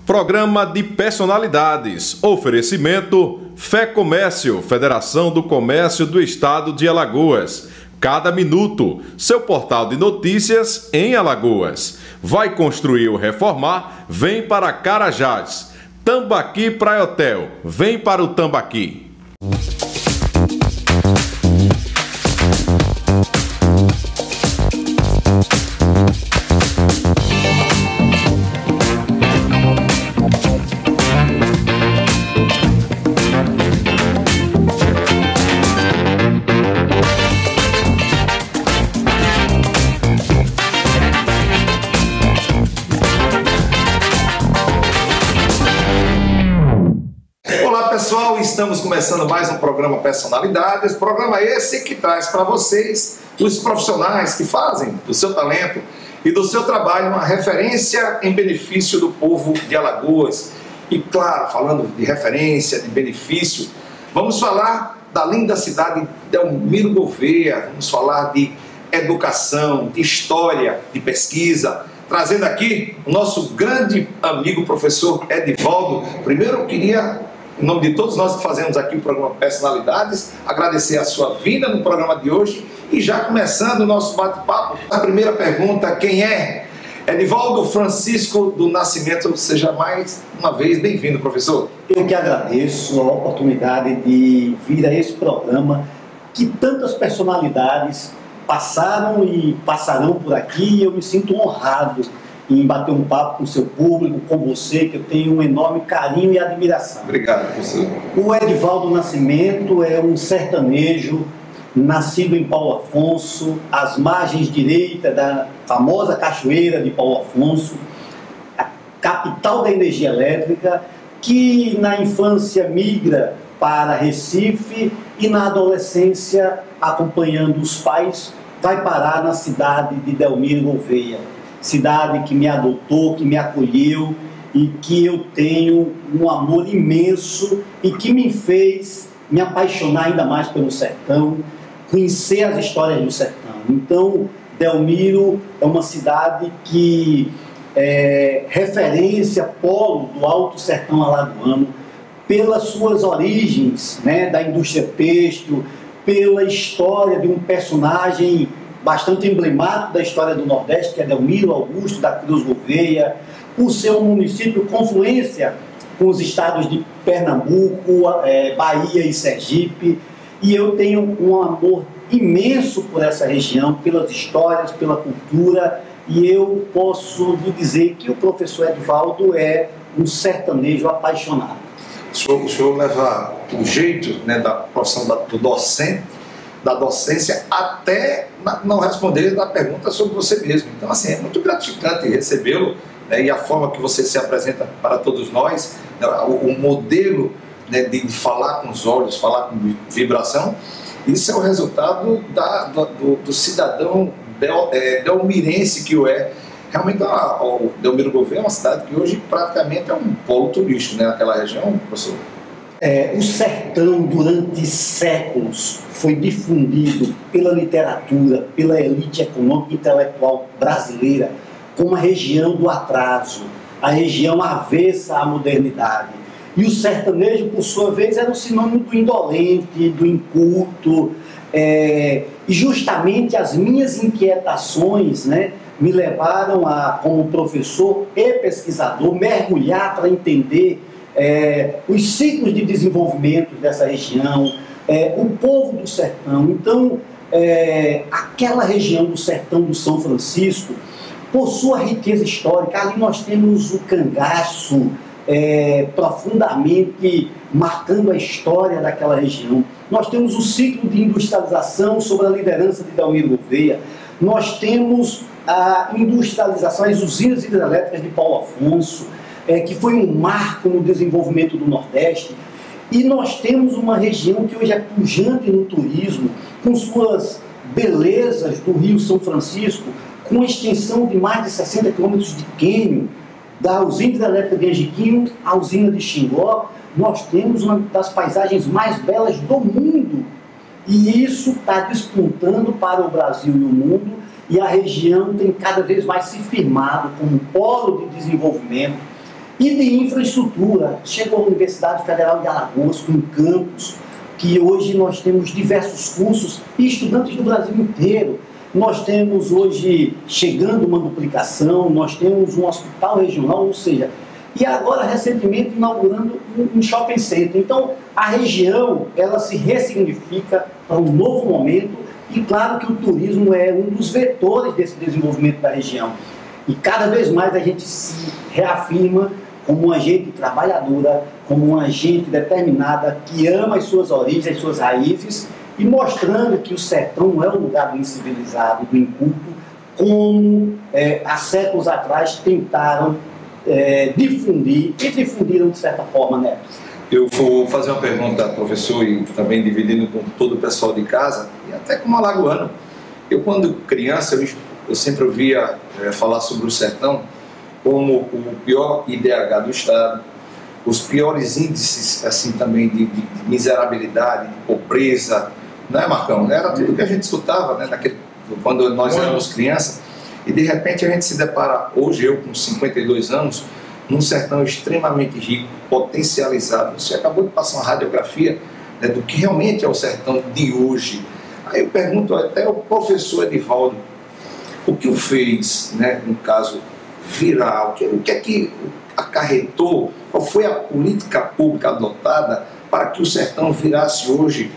Programa de personalidades. Oferecimento Fé Comércio, Federação do Comércio do Estado de Alagoas. Cada minuto, seu portal de notícias em Alagoas. Vai construir ou reformar? Vem para Carajás. Tambaqui Praia Hotel. Vem para o Tambaqui. Pessoal, estamos começando mais um programa Personalidades, programa esse que traz para vocês os profissionais que fazem do seu talento e do seu trabalho uma referência em benefício do povo de Alagoas. E claro, falando de referência, de benefício, vamos falar da linda cidade de Delmiro Gouveia, vamos falar de educação, de história, de pesquisa, trazendo aqui o nosso grande amigo professor Edivaldo. Primeiro eu queria, em nome de todos nós que fazemos aqui o programa Personalidades, agradecer a sua vinda no programa de hoje e já começando o nosso bate-papo. A primeira pergunta, quem é? Edivaldo Francisco do Nascimento, seja mais uma vez bem-vindo, professor. Eu que agradeço a oportunidade de vir a esse programa, que tantas personalidades passaram e passarão por aqui, e eu me sinto honrado em bater um papo com o seu público, com você, que eu tenho um enorme carinho e admiração. Obrigado, professor. O Edivaldo Nascimento é um sertanejo, nascido em Paulo Afonso, às margens direitas da famosa cachoeira de Paulo Afonso, a capital da energia elétrica, que na infância migra para Recife e na adolescência, acompanhando os pais, vai parar na cidade de Delmiro Gouveia. Cidade que me adotou, que me acolheu e que eu tenho um amor imenso e que me fez me apaixonar ainda mais pelo sertão, conhecer as histórias do sertão. Então, Delmiro é uma cidade que é referência, polo do Alto Sertão Alagoano, pelas suas origens, né, da indústria têxtil, pela história de um personagem bastante emblemático da história do Nordeste, que é Delmiro Augusto da Cruz Gouveia, por ser um município confluência com os estados de Pernambuco, Bahia e Sergipe, e eu tenho um amor imenso por essa região, pelas histórias, pela cultura, e eu posso lhe dizer que o professor Edivaldo é um sertanejo apaixonado. O senhor leva o jeito, né, da profissão do docente, da docência, até não responder a pergunta sobre você mesmo. Então, assim, é muito gratificante recebê-lo, né, e a forma que você se apresenta para todos nós, né, o modelo, né, de falar com os olhos, falar com vibração, isso é o resultado do cidadão delmirense que o é. Realmente, o Delmiro Gouveia é uma cidade que hoje praticamente é um polo turístico, né, naquela região, professor. O sertão, durante séculos, foi difundido pela literatura, pela elite econômica e intelectual brasileira, como a região do atraso, a região avessa à modernidade. E o sertanejo, por sua vez, era um sinônimo do indolente, do inculto, e justamente as minhas inquietações, né, me levaram a, como professor e pesquisador, mergulhar para entender os ciclos de desenvolvimento dessa região, o povo do sertão. Então, aquela região do sertão do São Francisco, por sua riqueza histórica, ali nós temos o cangaço profundamente marcando a história daquela região. Nós temos o ciclo de industrialização sob a liderança de Delmiro Gouveia. Nós temos a industrialização, as usinas hidrelétricas de Paulo Afonso, que foi um marco no desenvolvimento do Nordeste. E nós temos uma região que hoje é pujante no turismo, com suas belezas do Rio São Francisco, com extensão de mais de 60 quilômetros de cânion, da usina hidrelétrica de Angiquinho à usina de Xingó. Nós temos uma das paisagens mais belas do mundo. E isso está despontando para o Brasil e o mundo, e a região tem cada vez mais se firmado como um polo de desenvolvimento. E de infraestrutura, chegou a Universidade Federal de Alagoas com um campus, que hoje nós temos diversos cursos e estudantes do Brasil inteiro. Nós temos hoje, chegando uma duplicação, nós temos um hospital regional, ou seja, e agora recentemente inaugurando um shopping center. Então a região, ela se ressignifica para um novo momento e claro que o turismo é um dos vetores desse desenvolvimento da região. E cada vez mais a gente se reafirma como uma gente trabalhadora, como uma gente determinada, que ama as suas origens, as suas raízes, e mostrando que o sertão não é um lugar do incivilizado, do inculto, como há séculos atrás tentaram difundir, e difundiram de certa forma, né? Eu vou fazer uma pergunta, professor, e também dividindo com todo o pessoal de casa, e até como alagoano. Eu, quando criança, eu sempre ouvia falar sobre o sertão como o pior IDH do estado, os piores índices assim também de miserabilidade, de pobreza, não é, Marcão? Era tudo que a gente escutava, né, quando nós éramos crianças, e de repente a gente se depara, hoje eu com 52 anos, num sertão extremamente rico, potencializado. Você acabou de passar uma radiografia, né, do que realmente é o sertão de hoje. Aí eu pergunto até ao professor Edivaldo, o que o fez, né, no caso viral, o que é que acarretou, qual foi a política pública adotada para que o sertão virasse hoje,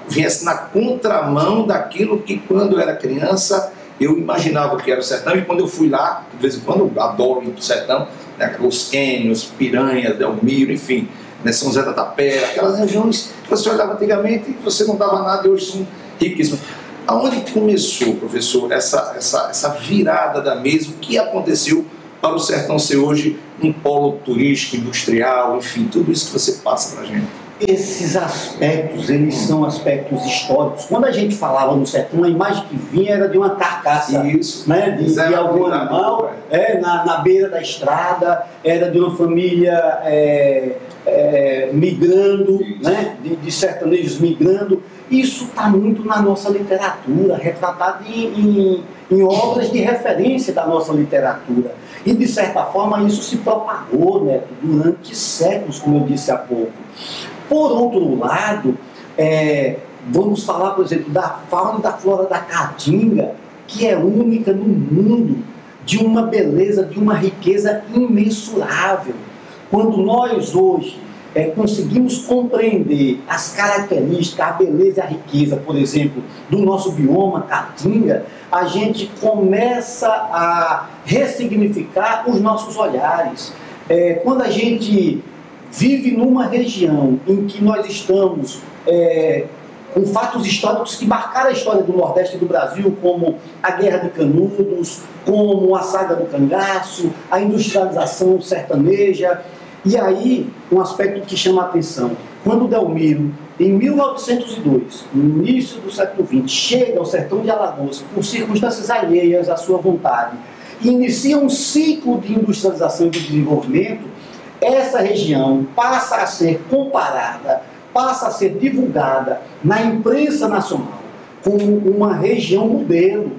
viesse na contramão daquilo que quando eu era criança eu imaginava que era o sertão, e quando eu fui lá, de vez em quando eu adoro ir para o sertão, né, os Quênios, Piranha, Delmiro, enfim, né, São José da Tapera, aquelas regiões que você olhava antigamente e você não dava nada e hoje são riquíssimas. Aonde começou, professor, essa virada da mesa? O que aconteceu para o sertão ser hoje um polo turístico, industrial, enfim, tudo isso que você passa para a gente? Esses aspectos, eles são aspectos históricos. Quando a gente falava no sertão, a imagem que vinha era de uma carcaça, isso, né, de algum animal na beira da estrada, era de uma família migrando, né, de sertanejos migrando. Isso está muito na nossa literatura, retratado em obras de referência da nossa literatura. E, de certa forma, isso se propagou, né, durante séculos, como eu disse há pouco. Por outro lado, vamos falar, por exemplo, da fauna e da flora da Caatinga, que é única no mundo, de uma beleza, de uma riqueza imensurável. Quando nós hoje conseguimos compreender as características, a beleza e a riqueza, por exemplo, do nosso bioma Caatinga, a gente começa a ressignificar os nossos olhares. Quando a gente vive numa região em que nós estamos com fatos históricos que marcaram a história do Nordeste do Brasil, como a Guerra de Canudos, como a saga do cangaço, a industrialização sertaneja. E aí, um aspecto que chama a atenção, quando Delmiro, em 1902, no início do século XX, chega ao sertão de Alagoas por circunstâncias alheias à sua vontade, e inicia um ciclo de industrialização e de desenvolvimento, essa região passa a ser comparada, passa a ser divulgada na imprensa nacional como uma região modelo.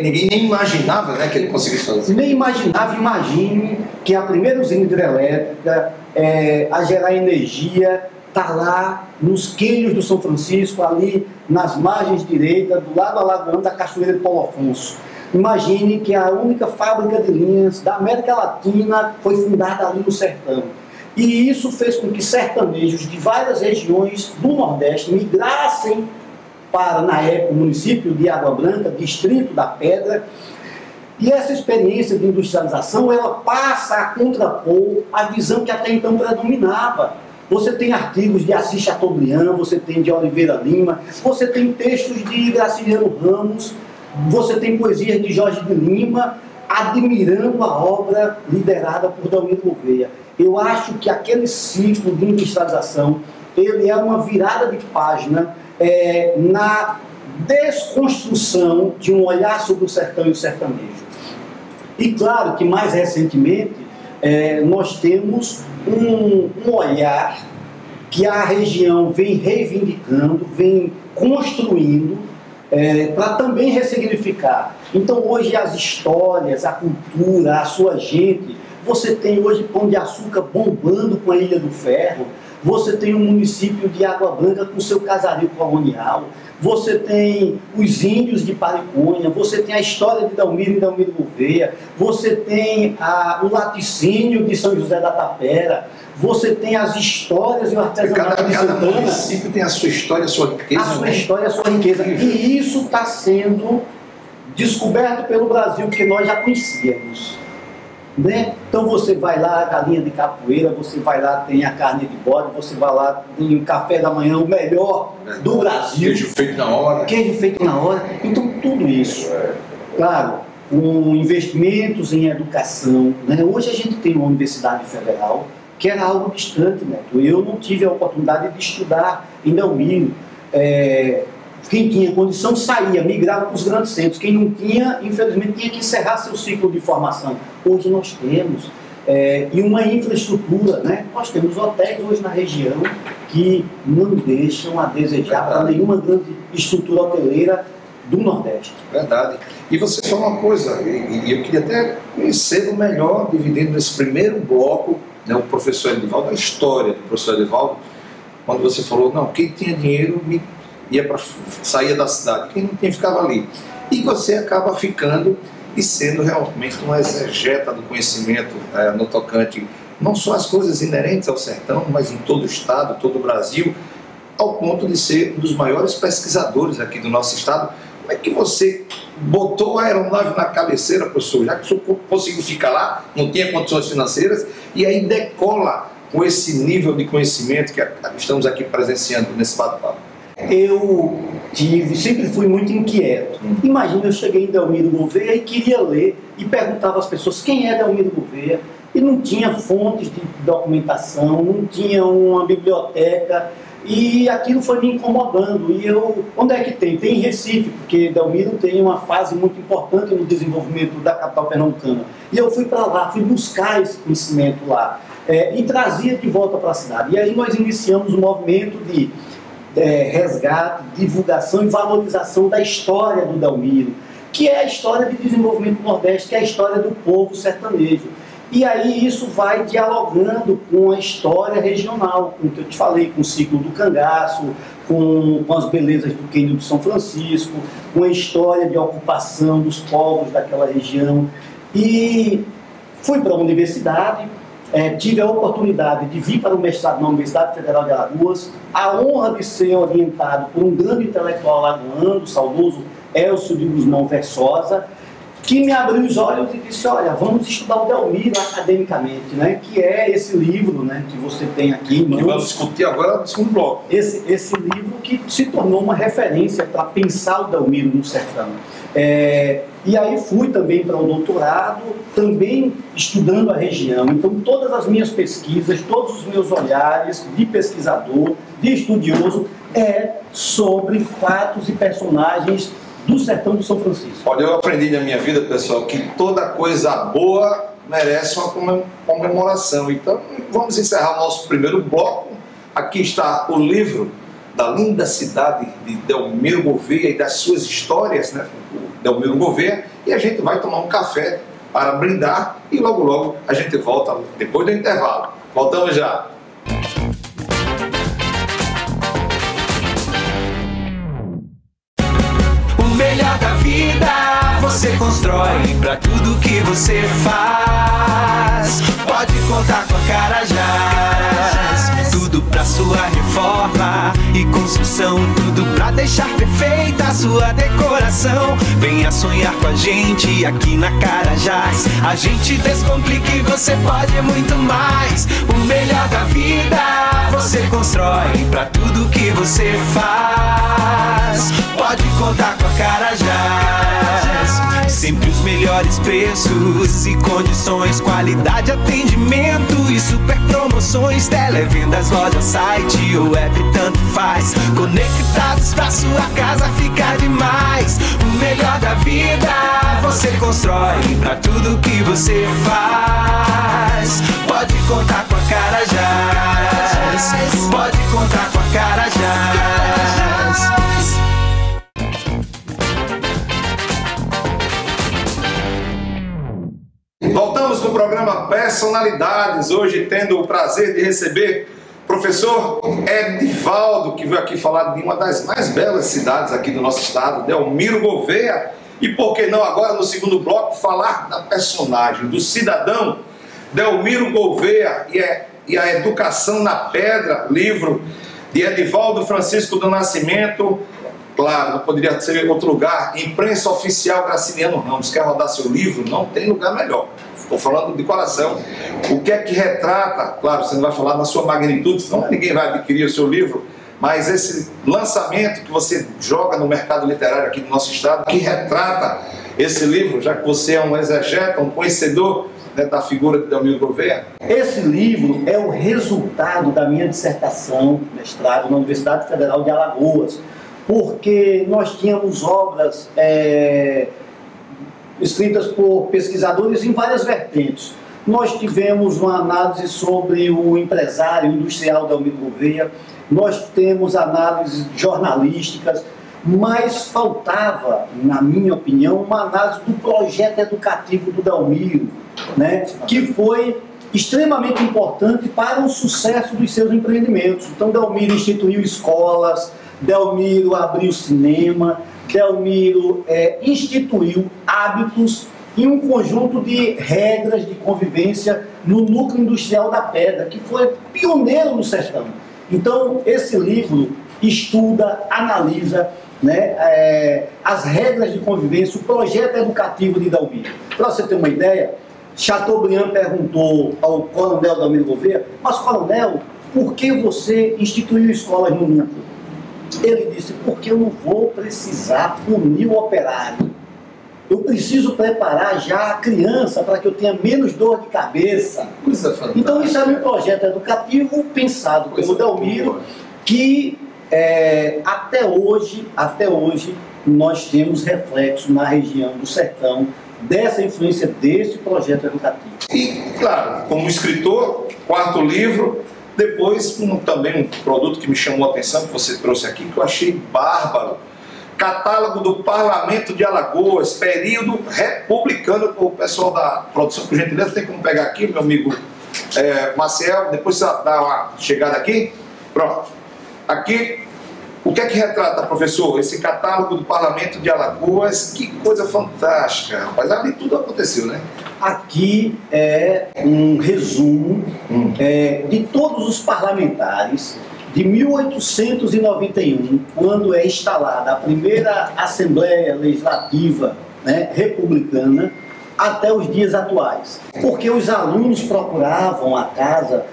Ninguém nem imaginava, né, que ele conseguisse fazer. Nem imaginava. Imagine que a primeira usina hidrelétrica a gerar energia está lá nos quênios do São Francisco, ali nas margens direitas, do lado alagoano da Cachoeira de Paulo Afonso. Imagine que a única fábrica de linhas da América Latina foi fundada ali no sertão. E isso fez com que sertanejos de várias regiões do Nordeste migrassem para, na época, o município de Água Branca, distrito da Pedra. E essa experiência de industrialização, ela passa a contrapor a visão que até então predominava. Você tem artigos de Assis Chateaubriand, você tem de Oliveira Lima, você tem textos de Graciliano Ramos, você tem poesias de Jorge de Lima, admirando a obra liderada por Delmiro Gouveia. Eu acho que aquele ciclo de industrialização, ele é uma virada de página na desconstrução de um olhar sobre o sertão e o sertanejo. E claro que mais recentemente nós temos um olhar que a região vem reivindicando, vem construindo, para também ressignificar. Então hoje as histórias, a cultura, a sua gente, você tem hoje Pão de Açúcar bombando com a Ilha do Ferro, você tem o município de Água Branca com seu casario colonial, você tem os índios de Pariconha, você tem a história de Delmiro e Delmiro Gouveia, você tem o laticínio de São José da Tapera, você tem as histórias e o artesanato de Cada Santana. município tem a sua história, a sua riqueza. A sua história, a sua riqueza. E isso está sendo descoberto pelo Brasil, porque nós já conhecíamos. Né? Então você vai lá, a galinha de capoeira, você vai lá, tem a carne de bode, você vai lá, tem o café da manhã, o melhor do Brasil. Queijo feito na hora. Queijo feito na hora. Então tudo isso, claro, com investimentos em educação. Né? Hoje a gente tem uma universidade federal, que era algo distante, né? Eu não tive a oportunidade de estudar em Delmiro. Quem tinha condição saía, migrava para os grandes centros. Quem não tinha, infelizmente, tinha que encerrar seu ciclo de formação. Hoje nós temos. E uma infraestrutura, né? Nós temos hotéis hoje na região que não deixam a desejar para nenhuma grande estrutura hoteleira do Nordeste. Verdade. E você falou uma coisa, e eu queria até conhecer melhor, dividindo nesse primeiro bloco, né, o professor Edivaldo, a história do professor Edivaldo, quando você falou, não, quem tinha dinheiro saía da cidade, quem não tinha ficava ali. E você acaba ficando e sendo realmente uma exegeta do conhecimento no tocante, não só as coisas inerentes ao sertão, mas em todo o estado, todo o Brasil, ao ponto de ser um dos maiores pesquisadores aqui do nosso estado. Como é que você botou a aeronave na cabeceira, professor, já que o senhor conseguiu ficar lá, não tinha condições financeiras, e aí decola com esse nível de conhecimento que estamos aqui presenciando nesse bate-papo? Eu sempre fui muito inquieto. Imagina, eu cheguei em Delmiro Gouveia e queria ler, e perguntava às pessoas quem é Delmiro Gouveia, e não tinha fontes de documentação, não tinha uma biblioteca, e aquilo foi me incomodando. E onde é que tem? Tem em Recife, porque Delmiro tem uma fase muito importante no desenvolvimento da capital pernambucana. E eu fui para lá, fui buscar esse conhecimento lá, e trazia de volta para a cidade. E aí nós iniciamos um movimento de resgate, divulgação e valorização da história do Delmiro, que é a história de desenvolvimento do Nordeste, que é a história do povo sertanejo. E aí isso vai dialogando com a história regional, com o que eu te falei, com o ciclo do cangaço, com as belezas do Quênio de São Francisco, com a história de ocupação dos povos daquela região. E fui para a universidade, tive a oportunidade de vir para o mestrado na Universidade Federal de Alagoas, a honra de ser orientado por um grande intelectual alagoano, o saudoso Elcio de Guzmão Versosa, que me abriu os olhos e disse, olha, vamos estudar o Delmiro academicamente, né? Que é esse livro, né, que você tem aqui em mãos. Que vamos discutir agora no segundo bloco. Esse livro que se tornou uma referência para pensar o Delmiro no sertão. E aí fui também para o doutorado, também estudando a região. Então todas as minhas pesquisas, todos os meus olhares de pesquisador, de estudioso, sobre fatos e personagens do sertão de São Francisco. Olha, eu aprendi na minha vida, pessoal, que toda coisa boa merece uma comemoração. Então, vamos encerrar o nosso primeiro bloco. Aqui está o livro da linda cidade de Delmiro Gouveia e das suas histórias, né? Delmiro Gouveia, e a gente vai tomar um café para brindar e logo logo a gente volta depois do intervalo. Voltamos já. O melhor da vida você constrói pra tudo que você faz. Pode contar com a Carajás, tudo pra sua reforma e construção, tudo pra deixar perfeita a sua decoração. Venha sonhar com a gente aqui na Carajás. A gente descomplica e você pode muito mais. O melhor da vida você constrói pra tudo que você faz. Pode contar com a Carajás. Sempre os melhores preços e condições, qualidade, atendimento e super promoções. Televendas, loja, site ou app, tanto faz. Conectados pra sua casa ficar demais. O melhor da vida você constrói pra tudo que você faz. Pode contar com a Carajás. Pode contar com a Carajás. Estamos no programa Personalidades, hoje tendo o prazer de receber o professor Edivaldo, que veio aqui falar de uma das mais belas cidades aqui do nosso estado, Delmiro Gouveia, e por que não agora no segundo bloco falar da personagem, do cidadão Delmiro Gouveia e a Educação na Pedra, livro de Edivaldo Francisco do Nascimento. Claro, não poderia ser em outro lugar. Imprensa Oficial Graciliano Ramos. Quer rodar seu livro? Não tem lugar melhor. Estou falando de coração. O que é que retrata? Claro, você não vai falar na sua magnitude, senão ninguém vai adquirir o seu livro. Mas esse lançamento que você joga no mercado literário aqui do nosso estado, que retrata esse livro, já que você é um exegeta, um conhecedor, né, da figura de Delmiro Gouveia. Esse livro é o resultado da minha dissertação, mestrado na Universidade Federal de Alagoas, porque nós tínhamos obras escritas por pesquisadores em várias vertentes. Nós tivemos uma análise sobre o empresário industrial Delmiro Gouveia, nós temos análises jornalísticas, mas faltava, na minha opinião, uma análise do projeto educativo do Delmiro, né, que foi extremamente importante para o sucesso dos seus empreendimentos. Então, Delmiro instituiu escolas, Delmiro abriu cinema, Delmiro instituiu hábitos e um conjunto de regras de convivência no núcleo industrial da Pedra, que foi pioneiro no sertão. Então, esse livro estuda, analisa, né, as regras de convivência, o projeto educativo de Delmiro. Para você ter uma ideia, Chateaubriand perguntou ao coronel Delmiro Gouveia: mas, coronel, por que você instituiu escolas no núcleo? Ele disse: porque eu não vou precisar punir o operário. Eu preciso preparar já a criança para que eu tenha menos dor de cabeça. Então isso era um projeto educativo pensado pelo Delmiro, que até hoje nós temos reflexo na região do sertão dessa influência desse projeto educativo. E, claro, como escritor, quarto livro, depois também um produto que me chamou a atenção, que você trouxe aqui, que eu achei bárbaro. Catálogo do Parlamento de Alagoas, período republicano. O pessoal da produção, por gentileza, tem como pegar aqui, meu amigo Maciel, depois você dá uma chegada aqui. Pronto. Aqui, o que é que retrata, professor? Esse catálogo do Parlamento de Alagoas, que coisa fantástica, rapaz. Ali tudo aconteceu, né? Aqui é um resumo de todos os parlamentares de 1891, quando é instalada a primeira Assembleia Legislativa, né, republicana, até os dias atuais. Porque os alunos procuravam a casa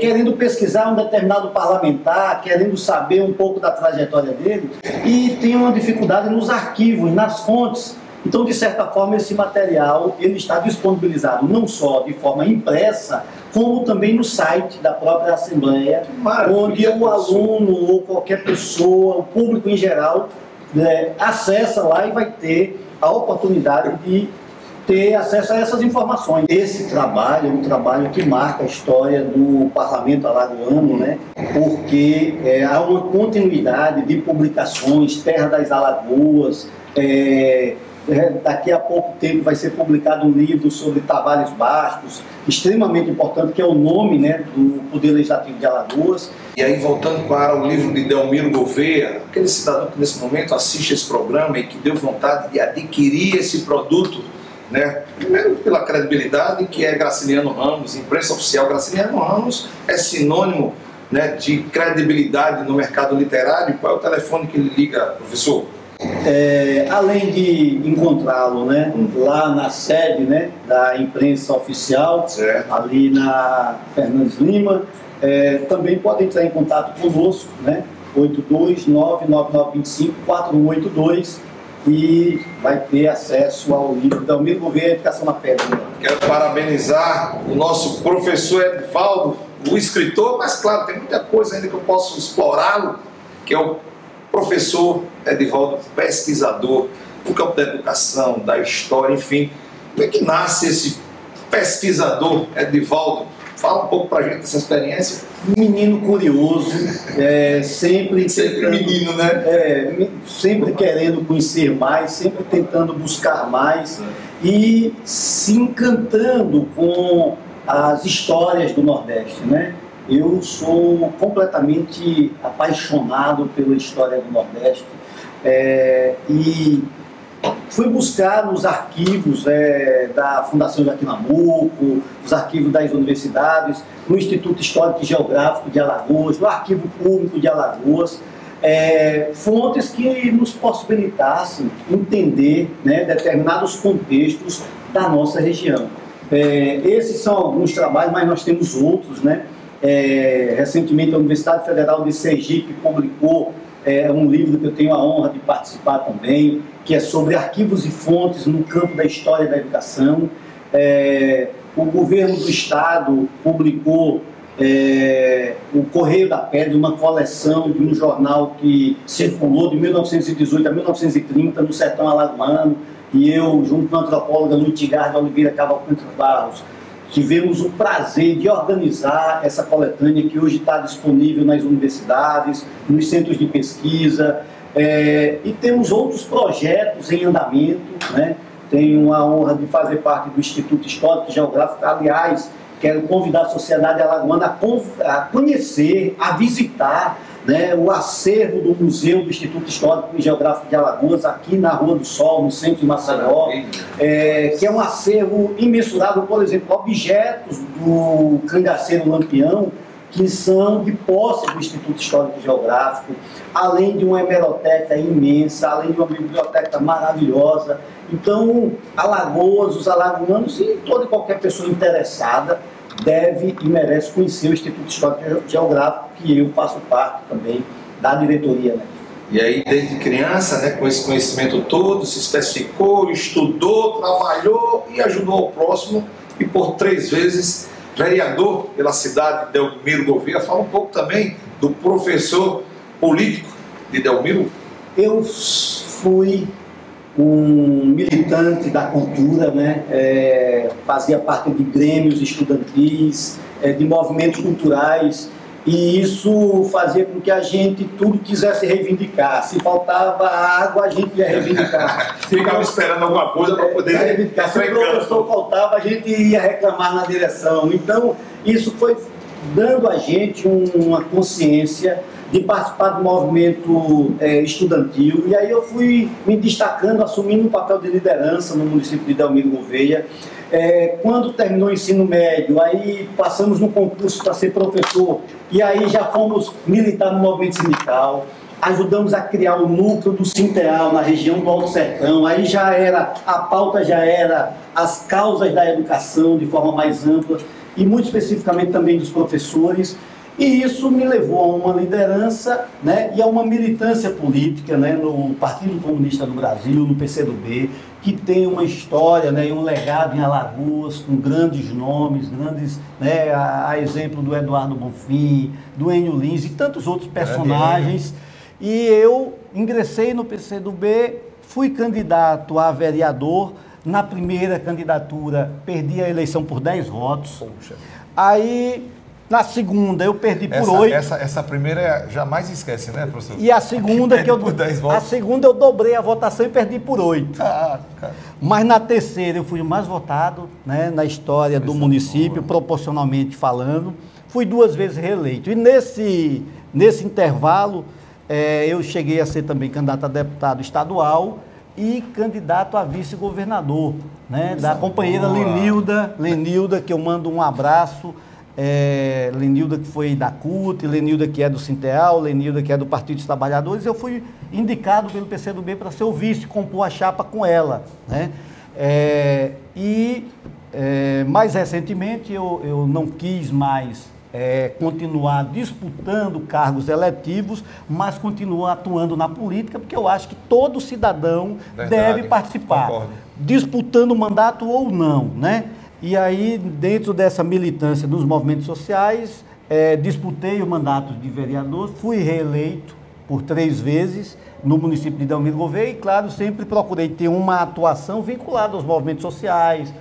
querendo pesquisar um determinado parlamentar, querendo saber um pouco da trajetória dele, e tinham uma dificuldade nos arquivos, nas fontes. Então, de certa forma, esse material ele está disponibilizado não só de forma impressa, como também no site da própria Assembleia, onde o aluno ou qualquer pessoa, o público em geral, acessa lá e vai ter a oportunidade de ter acesso a essas informações. Esse trabalho é um trabalho que marca a história do Parlamento alagoano, né? Porque há uma continuidade de publicações, Terra das Alagoas, daqui a pouco tempo vai ser publicado um livro sobre Tavares Bastos, extremamente importante, que é o nome, né, do Poder Legislativo de Alagoas. E aí, voltando para o livro de Delmiro Gouveia, aquele cidadão que nesse momento assiste esse programa e que deu vontade de adquirir esse produto, né, primeiro pela credibilidade que é Graciliano Ramos, Imprensa Oficial Graciliano Ramos é sinônimo, né, de credibilidade no mercado literário. Qual é o telefone que ele liga, professor? Além de encontrá-lo, né, lá na sede, né, da Imprensa Oficial, certo, ali na Fernandes Lima, também pode entrar em contato conosco, né, 82999254182, e vai ter acesso ao livro Delmiro Gouveia, Educação na Pedra. Quero parabenizar o nosso professor Edivaldo, o escritor, mas claro, tem muita coisa ainda que eu posso explorá-lo, que é o professor Edivaldo, pesquisador do campo da educação, da história, enfim. Como é que nasce esse pesquisador Edivaldo Fala um pouco para a gente dessa experiência. Menino curioso, sempre tentando, menino, né? Sempre querendo conhecer mais, sempre tentando buscar mais e se encantando com as histórias do Nordeste, né? Eu sou completamente apaixonado pela história do Nordeste e fui buscar nos arquivos da Fundação Joaquim Nabuco, os arquivos das universidades, no Instituto Histórico e Geográfico de Alagoas, no Arquivo Público de Alagoas, fontes que nos possibilitassem entender, né, determinados contextos da nossa região. Esses são alguns trabalhos, mas nós temos outros, né? Recentemente a Universidade Federal de Sergipe publicou um livro que eu tenho a honra de participar também, que é sobre arquivos e fontes no campo da história da educação. O governo do estado publicou o Correio da Pedra, uma coleção de um jornal que circulou de 1918 a 1930 no sertão alagoano, e eu, junto com a antropóloga Lutigar de Oliveira Cavalcante Barros, tivemos o prazer de organizar essa coletânea que hoje está disponível nas universidades, nos centros de pesquisa, e temos outros projetos em andamento, né? Tenho a honra de fazer parte do Instituto Histórico e Geográfico. Aliás, quero convidar a sociedade alagoana a conhecer, a visitar, né, o acervo do Museu do Instituto Histórico e Geográfico de Alagoas, aqui na Rua do Sol, no centro de Maceió, que é um acervo imensurável. Por exemplo, objetos do cangaceiro Lampião, que são de posse do Instituto Histórico e Geográfico, além de uma hemeroteca imensa, além de uma biblioteca maravilhosa. Então, Alagoas, os alagoanos e toda e qualquer pessoa interessada deve e merece conhecer o Instituto Histórico e Geográfico, que eu faço parte também da diretoria, né? E aí, desde criança, né, com esse conhecimento todo, se especificou, estudou, trabalhou e ajudou o próximo, e por 3 vezes vereador pela cidade de Delmiro Gouveia. Fala um pouco também do professor político de Delmiro. Eu fui um militante da cultura, né? Fazia parte de grêmios estudantis, de movimentos culturais, e isso fazia com que a gente tudo quisesse reivindicar. Se faltava água, a gente ia reivindicar. Ficava esperando alguma coisa para poder reivindicar. Se o professor faltava, a gente ia reclamar na direção. Então, isso foi dando a gente uma consciência de participar do movimento estudantil, e aí eu fui me destacando, assumindo um papel de liderança no município de Delmiro Gouveia. Quando terminou o ensino médio, aí passamos no concurso para ser professor, e aí já fomos militar no movimento sindical, ajudamos a criar o núcleo do Sinteal na região do Alto Sertão. Aí a pauta já era as causas da educação de forma mais ampla, e muito especificamente também dos professores. E isso me levou a uma liderança, né, e a uma militância política, né, no Partido Comunista do Brasil, no PCdoB, que tem uma história, né, e um legado em Alagoas, com grandes nomes, né, a exemplo do Eduardo Bonfim, do Enio Lins e tantos outros personagens. E eu ingressei no PCdoB, fui candidato a vereador. Na primeira candidatura, perdi a eleição por 10 votos. Poxa. Aí, na segunda, eu perdi por 8. Essa primeira jamais esquece, né, professor? E a segunda, a segunda eu dobrei a votação e perdi por 8. Cara. Mas na terceira eu fui o mais votado, né, na história do município, proporcionalmente falando. Fui 2 vezes reeleito. E nesse intervalo, eu cheguei a ser também candidato a deputado estadual e candidato a vice-governador, né, da companheira Lenilda, que eu mando um abraço. Lenilda, que foi da CUT, Lenilda, que é do Sinteal, Lenilda, que é do Partido dos Trabalhadores. Eu fui indicado pelo PCdoB para ser o vice, compor a chapa com ela, né? Mais recentemente eu não quis mais continuar disputando cargos eletivos, mas continuo atuando na política, porque eu acho que todo cidadão deve participar, concordo, disputando mandato ou não, né? E aí, dentro dessa militância dos movimentos sociais, disputei o mandato de vereador, fui reeleito por 3 vezes no município de Delmiro Gouveia e, claro, sempre procurei ter uma atuação vinculada aos movimentos sociais,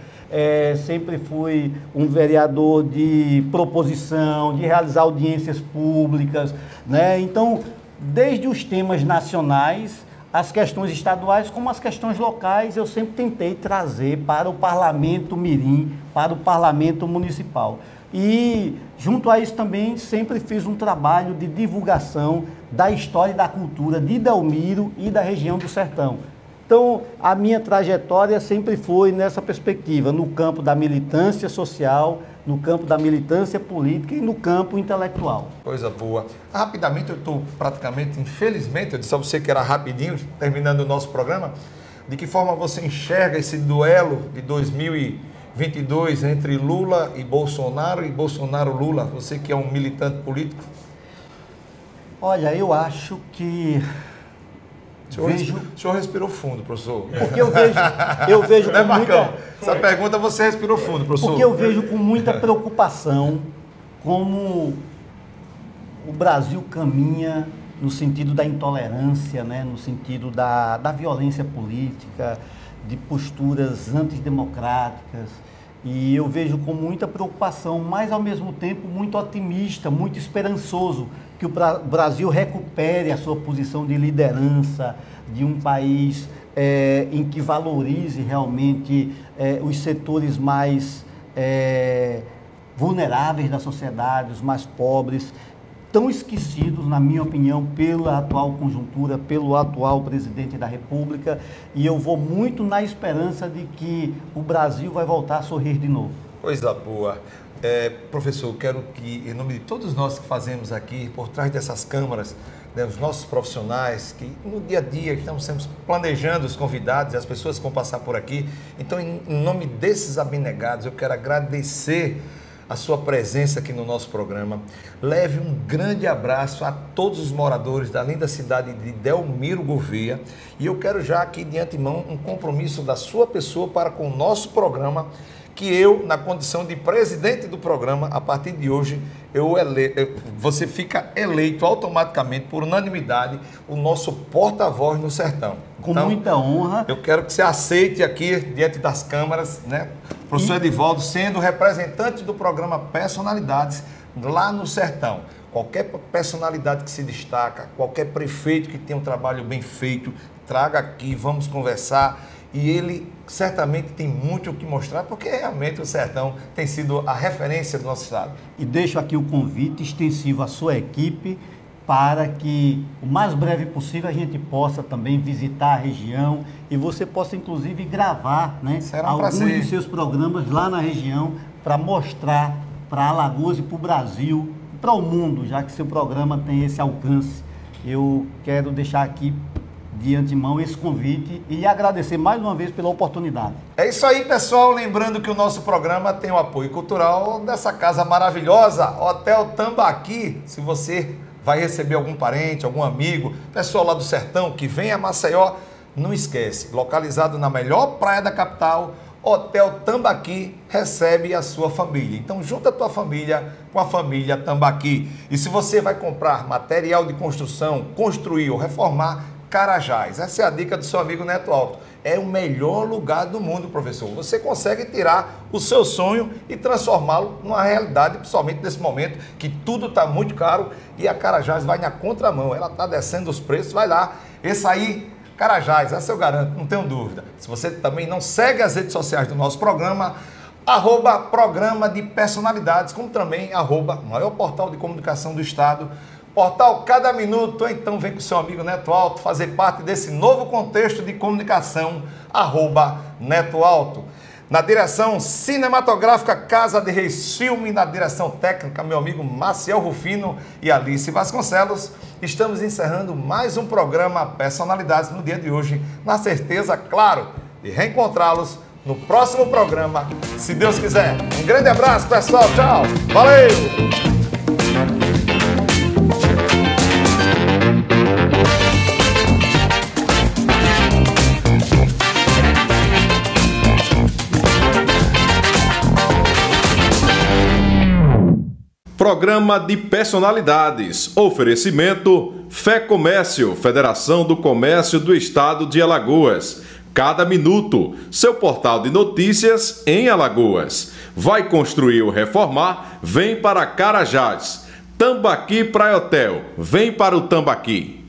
sempre fui um vereador de proposição, de realizar audiências públicas, né? Então, desde os temas nacionais, as questões estaduais, como as questões locais, eu sempre tentei trazer para o parlamento mirim, para o parlamento municipal. E, junto a isso também, sempre fiz um trabalho de divulgação da história e da cultura de Delmiro e da região do Sertão. Então, a minha trajetória sempre foi nessa perspectiva, no campo da militância social, no campo da militância política e no campo intelectual. Coisa boa. Rapidamente, eu estou praticamente, infelizmente, eu disse a você que era rapidinho, terminando o nosso programa, de que forma você enxerga esse duelo de 2022 entre Lula e Bolsonaro-Lula, você que é um militante político? Olha, eu acho que... O senhor respirou fundo, professor. Porque eu vejo com muita... Essa pergunta você respirou fundo, professor. Porque eu vejo com muita preocupação como o Brasil caminha no sentido da intolerância, né? No sentido da violência política, de posturas antidemocráticas. E eu vejo com muita preocupação, mas ao mesmo tempo muito otimista, muito esperançoso, que o Brasil recupere a sua posição de liderança, de um país em que valorize realmente os setores mais vulneráveis da sociedade, os mais pobres, tão esquecidos, na minha opinião, pela atual conjuntura, pelo atual presidente da República, e eu vou muito na esperança de que o Brasil vai voltar a sorrir de novo. Coisa boa. Professor, quero que, em nome de todos nós que fazemos aqui, por trás dessas câmaras, né, os nossos profissionais, que no dia a dia estamos sempre planejando os convidados e as pessoas que vão passar por aqui, então, em nome desses abnegados, eu quero agradecer a sua presença aqui no nosso programa. Leve um grande abraço a todos os moradores da linda cidade de Delmiro Gouveia, e eu quero já aqui de antemão um compromisso da sua pessoa para com o nosso programa, que eu, na condição de presidente do programa, a partir de hoje, você fica eleito automaticamente, por unanimidade, o nosso porta-voz no Sertão. Com muita honra. Eu quero que você aceite aqui, diante das câmaras, né? Professor Edivaldo, sendo representante do programa Personalidades lá no Sertão. Qualquer personalidade que se destaca, qualquer prefeito que tenha um trabalho bem feito, traga aqui, vamos conversar. E ele certamente tem muito o que mostrar, porque realmente o Sertão tem sido a referência do nosso estado. E deixo aqui o convite extensivo à sua equipe para que o mais breve possível a gente possa também visitar a região e você possa inclusive gravar, né, alguns de seus programas lá na região para mostrar para Alagoas e para o Brasil, para o mundo, já que seu programa tem esse alcance. Eu quero deixar aqui de antemão esse convite e agradecer mais uma vez pela oportunidade. É isso aí, pessoal. Lembrando que o nosso programa tem o apoio cultural dessa casa maravilhosa, Hotel Tambaqui. Se você vai receber algum parente, algum amigo, pessoal lá do Sertão que vem a Maceió, não esquece, localizado na melhor praia da capital, Hotel Tambaqui recebe a sua família. Então, junta a tua família com a família Tambaqui. E se você vai comprar material de construção, construir ou reformar, Carajás. Essa é a dica do seu amigo Neto Alto. É o melhor lugar do mundo, professor. Você consegue tirar o seu sonho e transformá-lo numa realidade, principalmente nesse momento que tudo está muito caro e a Carajás vai na contramão. Ela está descendo os preços, vai lá. Esse aí, Carajás, essa eu garanto, não tenho dúvida. Se você também não segue as redes sociais do nosso programa, @programa de personalidades, como também @maior portal de comunicação do estado, Portal Cada Minuto. Então vem com o seu amigo Neto Alto fazer parte desse novo contexto de comunicação, @Neto Alto. Na direção cinematográfica Casa de Reis Filme, na direção técnica meu amigo Maciel Rufino e Alice Vasconcelos. Estamos encerrando mais um programa Personalidades no dia de hoje, na certeza, claro, de reencontrá-los no próximo programa, se Deus quiser. Um grande abraço, pessoal. Tchau. Valeu! Programa de Personalidades. Oferecimento Fé Comércio, Federação do Comércio do Estado de Alagoas. cada minuto. Seu portal de notícias em Alagoas. Vai construir ou reformar? Vem para Carajás. Tambaqui Praia Hotel. Vem para o Tambaqui.